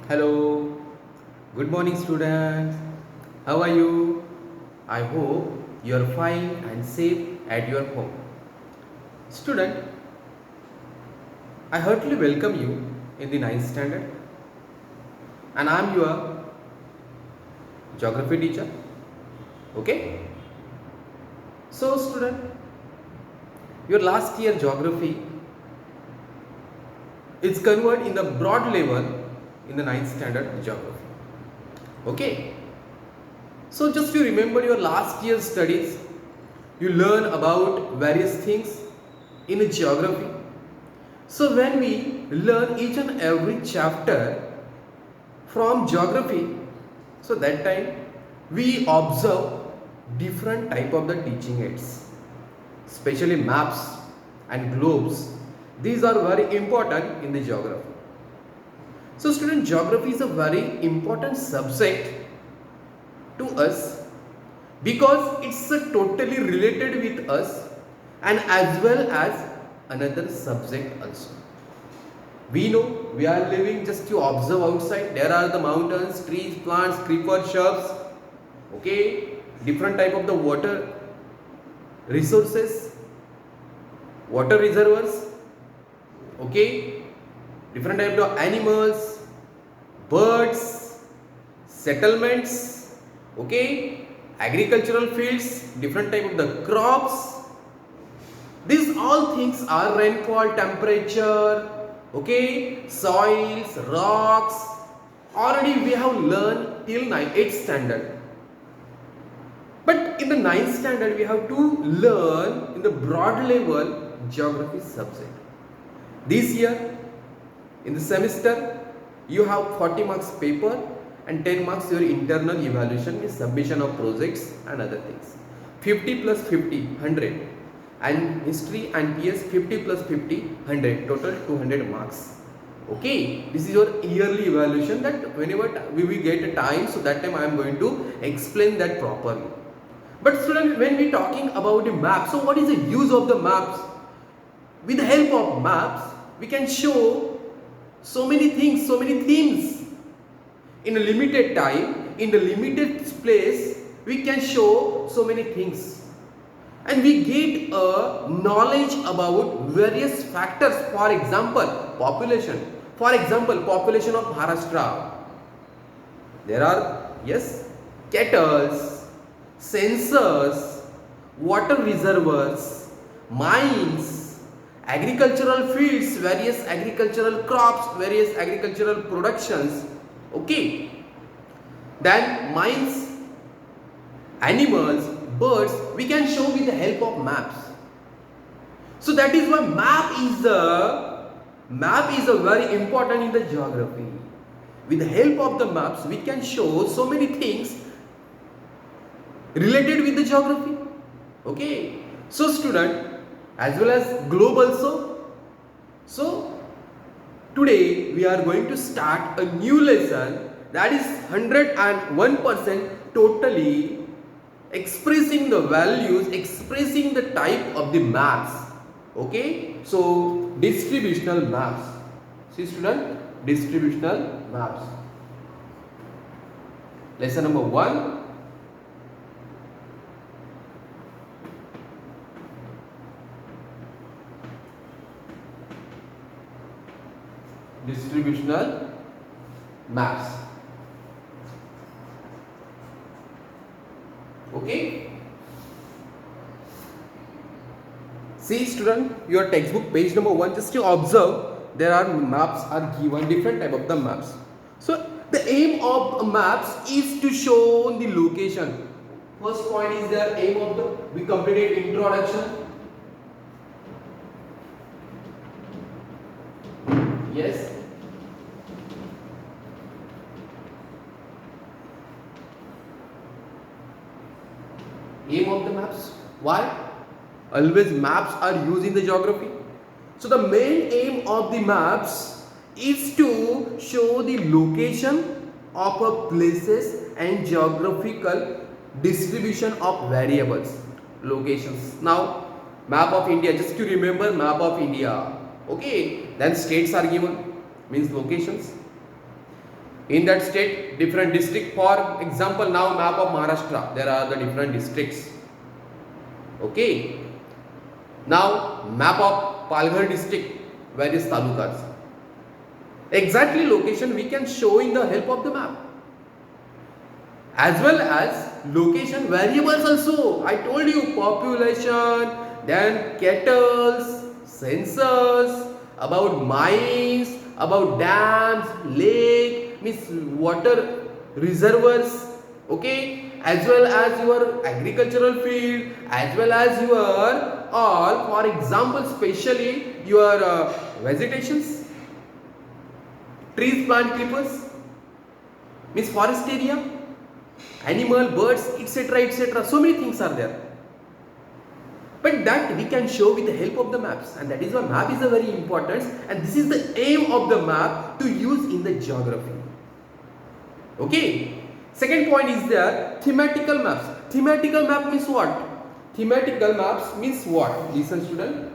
Hello, good morning, students. How are you? I hope you are fine and safe at your home. Student, I heartily welcome you in the ninth standard, and I am your geography teacher. Okay? So, student, your last year geography is covered in the broad level in the ninth standard geography. Okay? So, just to remember your last year's studies, you learn about various things in geography. So when we learn each and every chapter from geography, so that time we observe different type of the teaching aids, especially maps and globes. These are very important in the geography. So student, geography is a very important subject to us because it's totally related with us and as well as another subject also. We know we are living just to observe outside. There are the mountains, trees, plants, creepers, shrubs, okay, different type of the water resources, water reservoirs, okay, different type of animals, birds, settlements, okay, agricultural fields, different type of the crops. These all things are rainfall, temperature, okay, soils, rocks. Already we have learned till 8th standard. But in the 9th standard we have to learn in the broad level geography subject. This year in the semester you have 40 marks paper and 10 marks your internal evaluation with submission of projects and other things. 50 plus 50, 100. And history and PS 50 plus 50, 100, total 200 marks. Okay, this is your yearly evaluation, that whenever we will get a time, so that time I am going to explain that properly. But student, when we talking about the map, so what is the use of the maps? With the help of maps we can show so many things, so many themes in a limited time, in the limited place. We can show so many things and we get a knowledge about various factors. For example, population. For example, population of Maharashtra. There are, yes, kettles, sensors, water reservoirs, mines, agricultural fields, various agricultural crops, various agricultural productions. Okay. Then mines, animals, birds, we can show with the help of maps. So that is why map is a very important in the geography. With the help of the maps we can show so many things related with the geography. Okay, so student, as well as globe also. So today we are going to start a new lesson, that is 101% totally expressing the values, expressing the type of the maps. Okay, so distributional maps. See student, distributional maps. Lesson number 1. Distributional maps. Okay. See student, your textbook page number 1, just to observe, there are maps are given, different type of the maps. So the aim of maps is to show the location. First point is there, aim of the, we completed introduction. Yes. Aim of the maps. Why? Always maps are used in the geography. So the main aim of the maps is to show the location of a places and geographical distribution of variables, locations. Now map of India, just to remember map of India. Okay, then states are given, means locations. In that state, different district. For example, now map of Maharashtra, there are the different districts. Okay. Now map of Palghar district, various talukas. Exactly location we can show in the help of the map. As well as location variables also. I told you population, then cattle, sensors, about mines, about dams, lake, means water reservoirs, okay, as well as your agricultural field, as well as your all, for example, specially your vegetations, trees, plant, creepers, means forest area, animal, birds, etc., etc. So many things are there. But that we can show with the help of the maps, and that is why map is a very important, and this is the aim of the map to use in the geography. Okay. Second point is there, thematical maps. Thematical map means what? Thematical maps means what? Listen, student.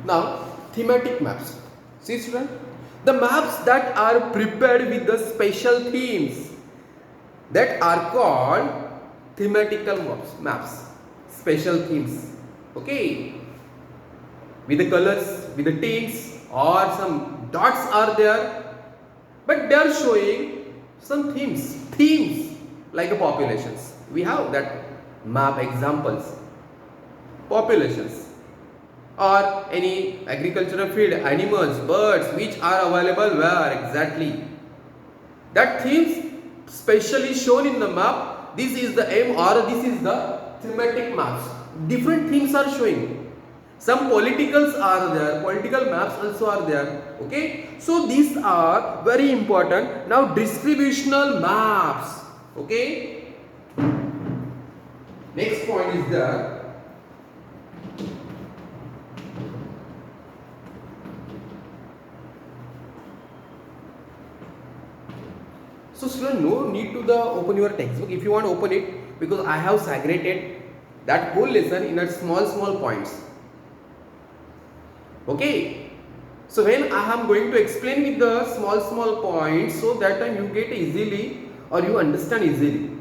Now, thematic maps. See, student, the maps that are prepared with the special themes that are called thematical maps. Special themes. Okay, with the colors, with the tints, or some dots are there, but they are showing some themes like populations. We have that map examples. Populations, or any agricultural field, animals, birds, which are available where exactly. That themes specially shown in the map. This is the aim, or this is the thematic maps. Different things are showing. Some politicals are there, political maps also are there. Okay, so these are very important. Now distributional maps. Okay, next point is there. So student, no need to open your textbook. If you want to open it, because I have segregated that whole lesson in a small points. Okay. So when I am going to explain with the small points, so that time you get easily or you understand easily.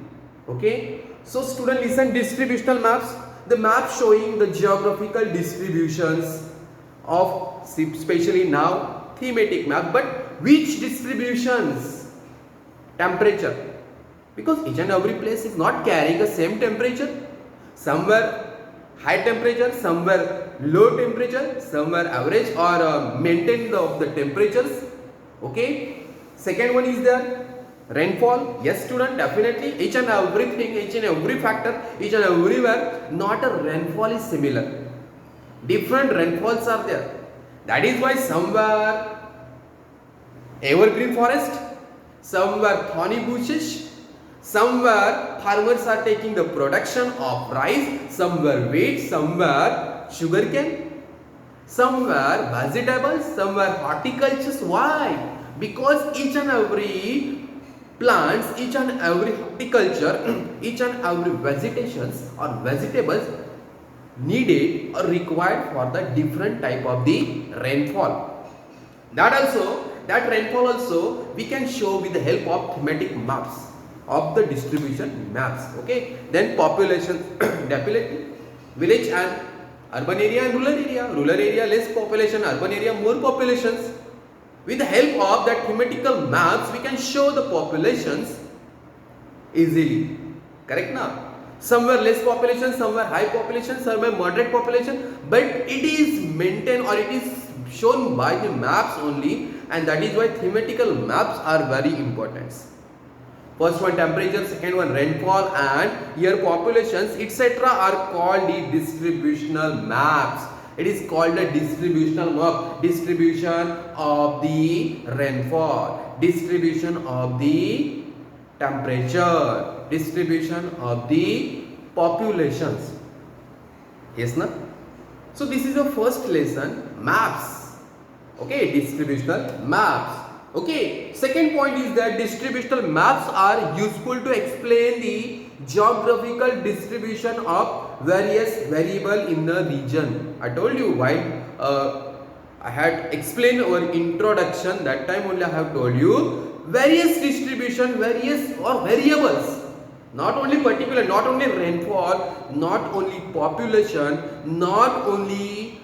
Okay. So student, listen, distributional maps. The map showing the geographical distributions of, especially now thematic map, but which distributions? Temperature, because each and every place is not carrying the same temperature. Somewhere high temperature, somewhere low temperature, somewhere average or maintain the temperatures. Okay. Second one is there rainfall. Yes student, definitely each and everything, each and every factor, each and everywhere, not a rainfall is similar. Different rainfalls are there. That is why somewhere evergreen forest, somewhere thorny bushes, somewhere farmers are taking the production of rice, somewhere wheat, somewhere sugarcane, somewhere vegetables, somewhere horticulture. Why? Because each and every plants, each and every horticulture, each and every vegetations or vegetables needed or required for the different type of the rainfall. That rainfall also we can show with the help of thematic maps of the distribution maps. Okay. Then population, definitely village and urban area and rural area less population, urban area more populations. With the help of that thematical maps we can show the populations easily. Correct now? Somewhere less population, somewhere high population, somewhere moderate population, but it is maintained or it is shown by the maps only, and that is why thematical maps are very important. First one temperature, second one rainfall, and here populations etc. are called the distributional maps. It is called a distributional map. Distribution of the rainfall, distribution of the temperature, distribution of the populations. Yes, na? So this is the first lesson, maps. Okay, distributional maps. Okay, second point is that distributional maps are useful to explain the geographical distribution of various variable in the region. I told you while I had explained our introduction, that time only I have told you various distribution, various or variables, not only particular, not only rainfall, not only population, not only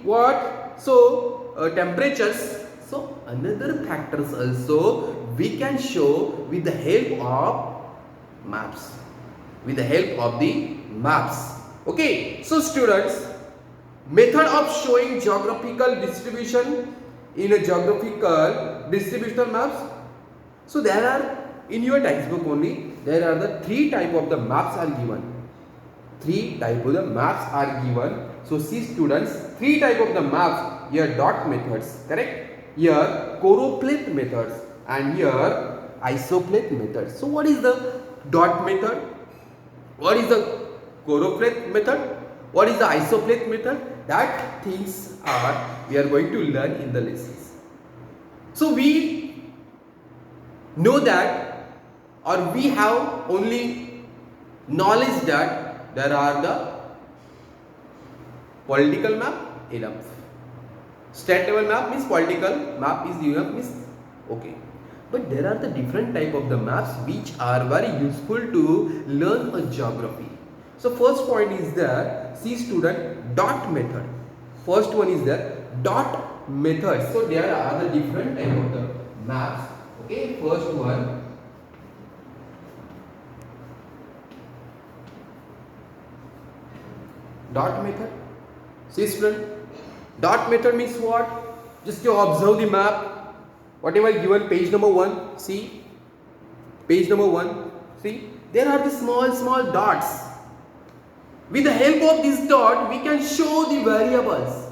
what, so temperatures, so another factors also we can show with the help of maps, with the help of the maps. Okay, so students, method of showing geographical distribution in a geographical distributional maps. So there are, in your textbook only, there are the three type of the maps are given. Three type of the maps are given. So see students, three type of the maps. Here dot methods, correct? Here choropleth methods and here isopleth methods. So what is the dot method? What is the choropleth method? What is the isopleth method? That things are we are going to learn in the lessons. So we know that, or we have only knowledge that there are the political map, enough. State level map means political, map is enough means okay. But there are the different type of the maps which are very useful to learn a geography. So first point is there, see student, dot method. First one is there, dot method. So there are the different type of the maps. Okay, first one, dot method. See student, dot method means what? Just you observe the map, whatever given, page number 1, see, page number 1, see, there are the small dots. With the help of this dot, we can show the variables,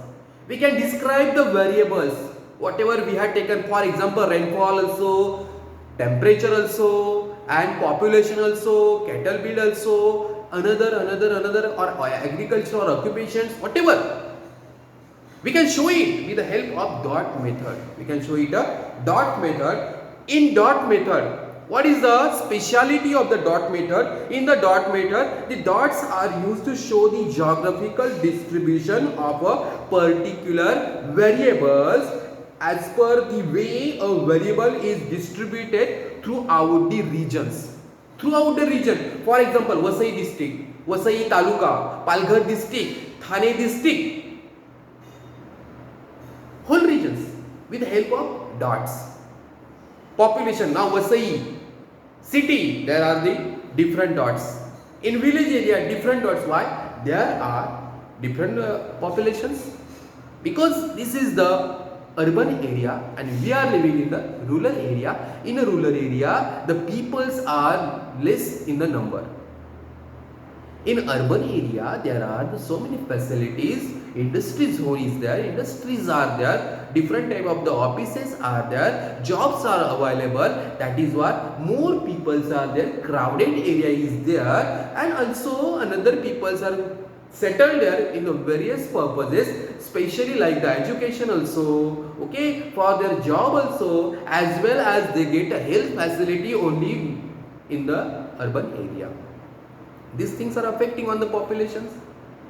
we can describe the variables, whatever we had taken, for example, rainfall also, temperature also, and population also, cattle build also, another or agriculture or occupations, whatever. We can show it with the help of dot method. We can show it a dot method. In dot method, what is the speciality of the dot method? In the dot method, the dots are used to show the geographical distribution of a particular variables as per the way a variable is distributed throughout the regions. Throughout the region. For example, Vasai district, Vasai taluka, Palghar district, Thane district. Whole regions with the help of dots. Population, now Vasai city, there are the different dots. In village area, different dots. Why? There are different populations. Because this is the urban area and we are living in the rural area. In a rural area, the peoples are less in the number. In urban area, there are so many facilities. Industry zone is there, industries are there, different type of the offices are there, jobs are available. That is what more peoples are there, crowded area is there, and also another peoples are settled there in the various purposes, especially like the education also, okay, for their job also, as well as they get a health facility only in the urban area. These things are affecting on the populations.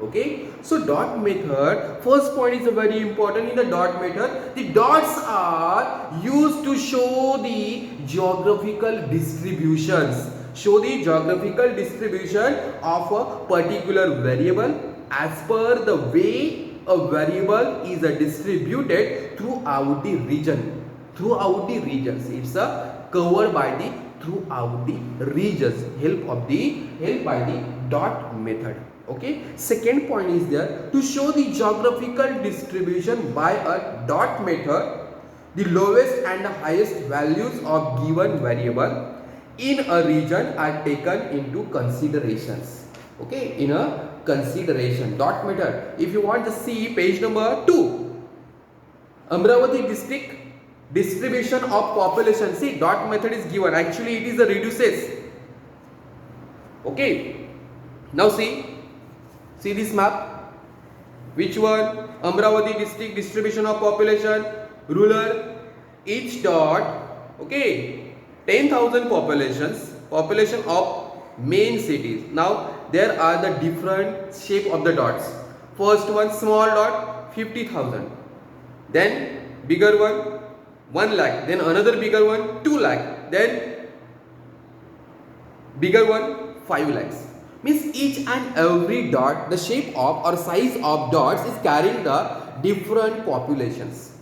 Okay, so dot method, first point is a very important. In the dot method, the dots are used to show the geographical distributions, show the geographical distribution of a particular variable as per the way a variable is distributed throughout the region. Throughout the regions, it's covered by the throughout the regions, help by the dot method. Okay, second point is there, to show the geographical distribution by a dot method, the lowest and the highest values of given variable in a region are taken into considerations. Okay, in a consideration, dot method. If you want to see page number 2, Amravati district distribution of population. See, dot method is given. Actually, it is the reduces. Okay, now see this map. Which one? Amravati district distribution of population. ruler, each dot, okay, 10,000 population of main cities. Now there are the different shape of the dots. First one, small dot, 50,000. Then bigger one, 1 lakh. Then another bigger one, 2 lakh. Then bigger one, 5 lakhs. Means each and every dot, the shape of or size of dots is carrying the different populations.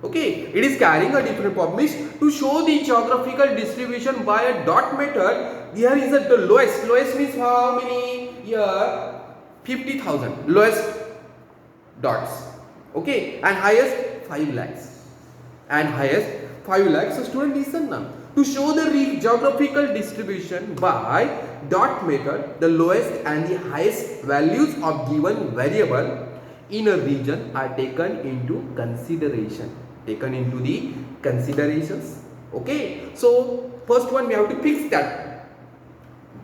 Okay, it is carrying a different population. To show the geographical distribution by a dot method, here is the lowest. Lowest means how many? Here 50,000. Lowest dots. Okay, and highest 5 lakhs. And highest 5 lakhs. So student, listen now. To show the geographical distribution by dot method, the lowest and the highest values of given variable in a region are taken into consideration. Taken into the considerations. Okay. So first one we have to fix that.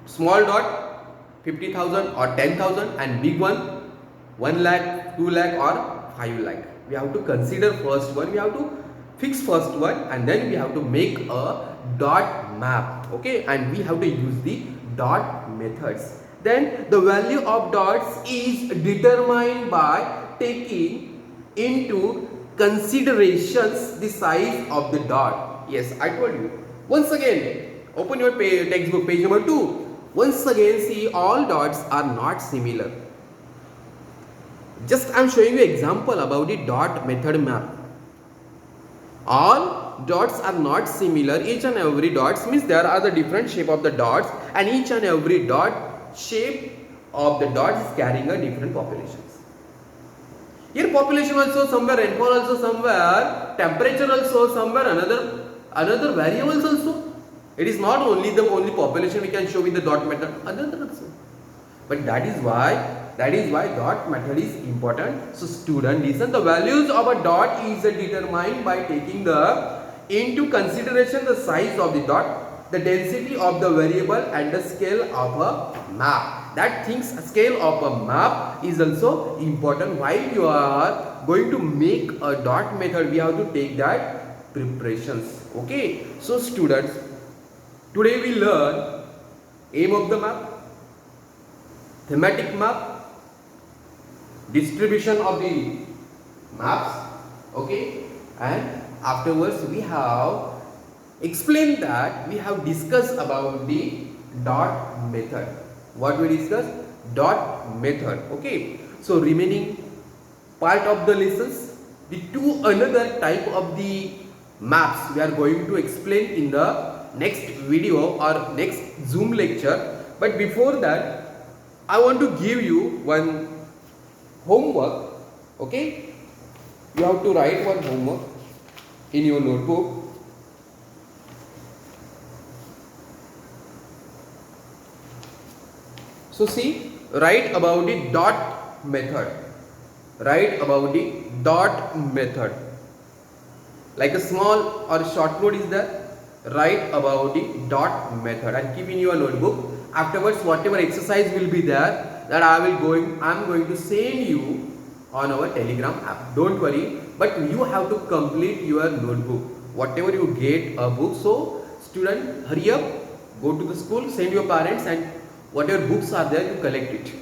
Small dot 50,000 or 10,000 and big one 1 lakh, 2 lakh or 5 lakh. We have to consider first one. We have to fix first one and then we have to make a dot map. Okay, and we have to use the dot methods. Then the value of dots is determined by taking into considerations the size of the dot. Yes, I told you. Once again, open your textbook, page number 2. Once again, see, all dots are not similar. Just I am showing you example about the dot method map. All dots are not similar. Each and every dots means there are the different shape of the dots, and each and every dot shape of the dots is carrying a different populations. Here population also somewhere, rainfall also somewhere, temperature also somewhere, another variables also. It is not only the only population we can show with the dot method, another also. But that is why dot method is important. So student, listen, the values of a dot is determined by taking into consideration the size of the dot, the density of the variable and the scale of a map. That things, scale of a map is also important. While you are going to make a dot method, we have to take that preparations. Okay, so students, today we learn aim of the map, thematic map, distribution of the maps, okay, and afterwards we have explained that we have discussed about the dot method. What we discussed? Dot method. Okay, so remaining part of the lessons, the two another type of the maps we are going to explain in the next video or next Zoom lecture. But before that, I want to give you one homework. Okay, you have to write one homework in your notebook. So see, write about the dot method. Write about the dot method. Like a small or short note is there. Write about the dot method and keep in your notebook. Afterwards, whatever exercise will be there, that I am going to send you on our Telegram app. Don't worry, but you have to complete your notebook. Whatever you get a book, so student, hurry up, go to the school, send your parents, and whatever books are there, you collect it.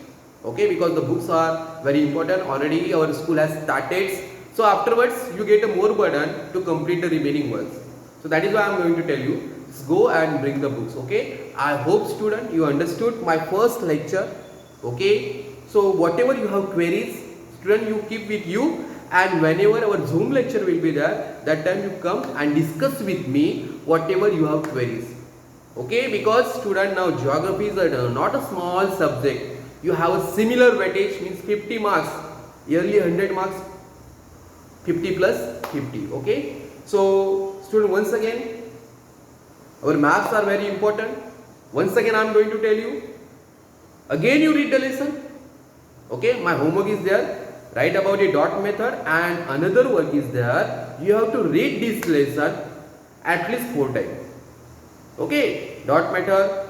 Okay, because the books are very important. Already our school has started. So afterwards, you get a more burden to complete the remaining ones. So that is why I am going to tell you, just go and bring the books. Okay, I hope student you understood my first lecture. Okay, so whatever you have queries, student, you keep with you, and whenever our Zoom lecture will be there, that time you come and discuss with me whatever you have queries. Okay, because student, now geography is not a small subject. You have a similar weightage, means 50 marks, yearly 100 marks, 50 plus 50. Okay, so student, once again, our maps are very important. Once again, I am going to tell you. Again, you read the lesson. Okay, my homework is there. Write about the dot method, and another work is there. You have to read this lesson at least 4 times. Okay, dot method,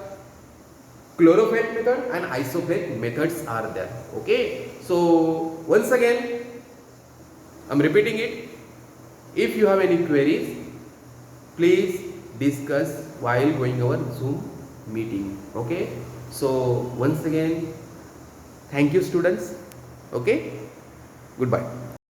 chlorophet method, and isophet methods are there. Okay, so once again, I am repeating it. If you have any queries, please discuss while going our Zoom meeting. Okay, so once again, thank you students. Okay, goodbye.